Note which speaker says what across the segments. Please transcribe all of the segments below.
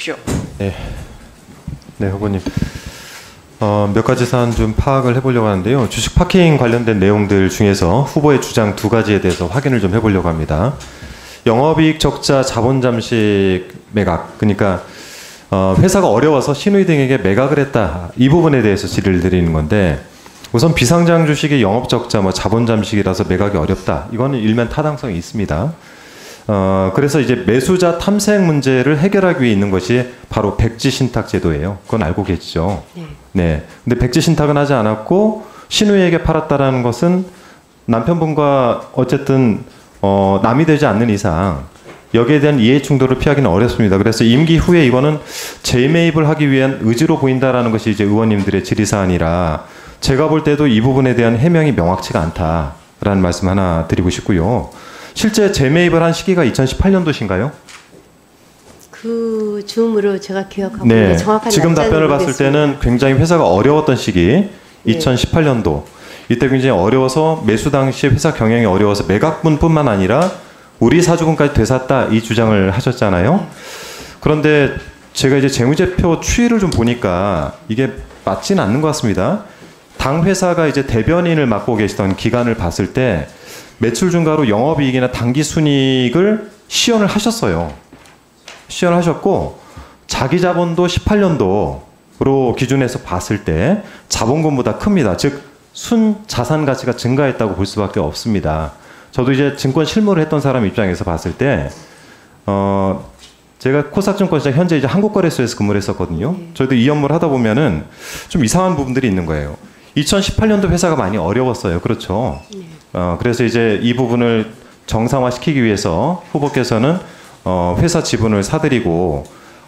Speaker 1: 주십시오.
Speaker 2: 네, 네 후보님. 몇 가지 사안 좀 파악을 해보려고 하는데요. 주식 파킹 관련된 내용들 중에서 후보의 주장 두 가지에 대해서 확인을 좀 해보려고 합니다. 영업이익 적자 자본 잠식 매각, 그러니까 회사가 어려워서 신우이등에게 매각을 했다. 이 부분에 대해서 질의를 드리는 건데, 우선 비상장 주식의 영업 적자, 자본 잠식이라서 매각이 어렵다. 이거는 일면 타당성이 있습니다. 그래서 이제 매수자 탐색 문제를 해결하기 위해 있는 것이 바로 백지 신탁 제도예요. 그건 알고 계시죠? 네. 근데 백지 신탁은 하지 않았고 신우에게 팔았다라는 것은 남편분과 어쨌든 남이 되지 않는 이상 여기에 대한 이해 충돌을 피하기는 어렵습니다. 그래서 임기 후에 이거는 재매입을 하기 위한 의지로 보인다라는 것이 이제 의원님들의 질의 사안이라 제가 볼 때도 이 부분에 대한 해명이 명확치가 않다라는 말씀 하나 드리고 싶고요. 실제 재매입을 한 시기가 2018년도신가요?
Speaker 3: 그 즈음으로 제가 기억하고
Speaker 2: 네,
Speaker 3: 정확한
Speaker 2: 지금 답변을 봤을 때는 굉장히 회사가 어려웠던 시기, 2018년도. 이때 굉장히 어려워서 매수 당시 회사 경영이 어려워서 매각분뿐만 아니라 우리 사주분까지 되샀다 이 주장을 하셨잖아요. 그런데 제가 이제 재무제표 추이를 좀 보니까 이게 맞지는 않는 것 같습니다. 당 회사가 이제 대변인을 맡고 계시던 기간을 봤을 때 매출 증가로 영업이익이나 당기순이익을 시연을 하셨어요. 시연을 하셨고 자기 자본도 18년도로 기준해서 봤을 때 자본금보다 큽니다. 즉 순자산 가치가 증가했다고 볼 수밖에 없습니다. 저도 이제 증권 실무를 했던 사람 입장에서 봤을 때 제가 코스닥증권시장 현재 이제 한국거래소에서 근무를 했었거든요. 저희도 이 업무를 하다 보면은 좀 이상한 부분들이 있는 거예요. 2018년도 회사가 많이 어려웠어요. 그렇죠. 그래서 이제 이 부분을 정상화시키기 위해서 후보께서는 회사 지분을 사들이고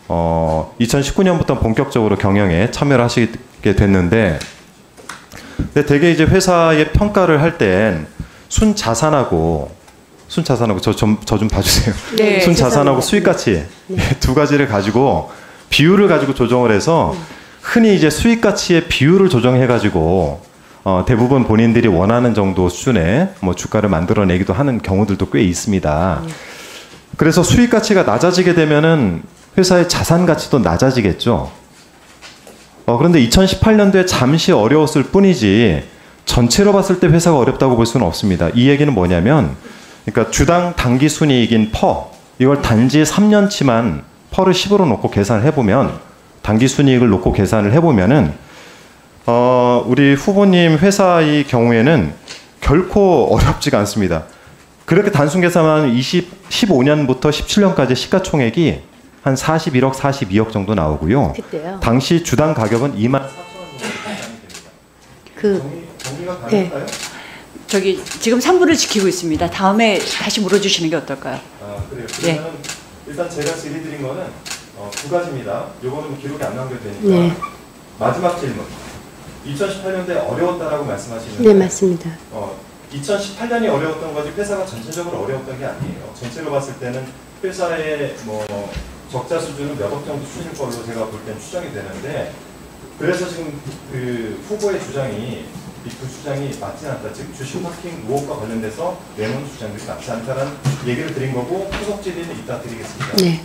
Speaker 2: 2019년부터 본격적으로 경영에 참여를 하시게 됐는데, 근데 되게 이제 회사의 평가를 할 땐 순자산하고 저 좀 봐주세요.
Speaker 3: 네,
Speaker 2: 순자산하고 수익가치 두 가지를 가지고 비율을 가지고 조정을 해서 흔히 이제 수익가치의 비율을 조정해가지고 대부분 본인들이 원하는 정도 수준의 주가를 만들어내기도 하는 경우들도 꽤 있습니다. 그래서 수익가치가 낮아지게 되면은 회사의 자산 가치도 낮아지겠죠. 그런데 2018년도에 잠시 어려웠을 뿐이지 전체로 봤을 때 회사가 어렵다고 볼 수는 없습니다. 이 얘기는 뭐냐면, 그러니까 주당 당기순이익인 퍼, 이걸 단지 3년치만 퍼를 10으로 놓고 계산을 해보면, 당기순이익을 놓고 계산을 해보면은 우리 후보님 회사의 경우에는 결코 어렵지가 않습니다. 그렇게 단순 계산하면 15년부터 17년까지 시가총액이 한 41억, 42억 정도 나오고요.
Speaker 3: 그때요.
Speaker 2: 당시 주당 가격은 2만 4천 원 정리가 가능할까요?
Speaker 1: 저기 지금 3분을 지키고 있습니다. 다음에 다시 물어주시는 게 어떨까요?
Speaker 2: 그래요. 그러면 일단 제가 질의드린 거는 두 가지입니다. 요거는 기록이 안 남겨되니까. 마지막 질문. 2018년도에 어려웠다라고 말씀하시는데.
Speaker 3: 네, 맞습니다.
Speaker 2: 2018년이 어려웠던 거지 회사가 전체적으로 어려웠던 게 아니에요. 전체로 봤을 때는 회사의 적자 수준은 몇억 정도 수준일 걸로 제가 볼 땐 추정이 되는데, 그래서 지금 그 후보의 주장이 이 두 주장이 맞지 않다. 즉 주식 파킹 의혹과 관련돼서 내놓은 주장들이 맞지 않다라는 얘기를 드린 거고, 후속 질의는 이따 드리겠습니다.
Speaker 3: 네.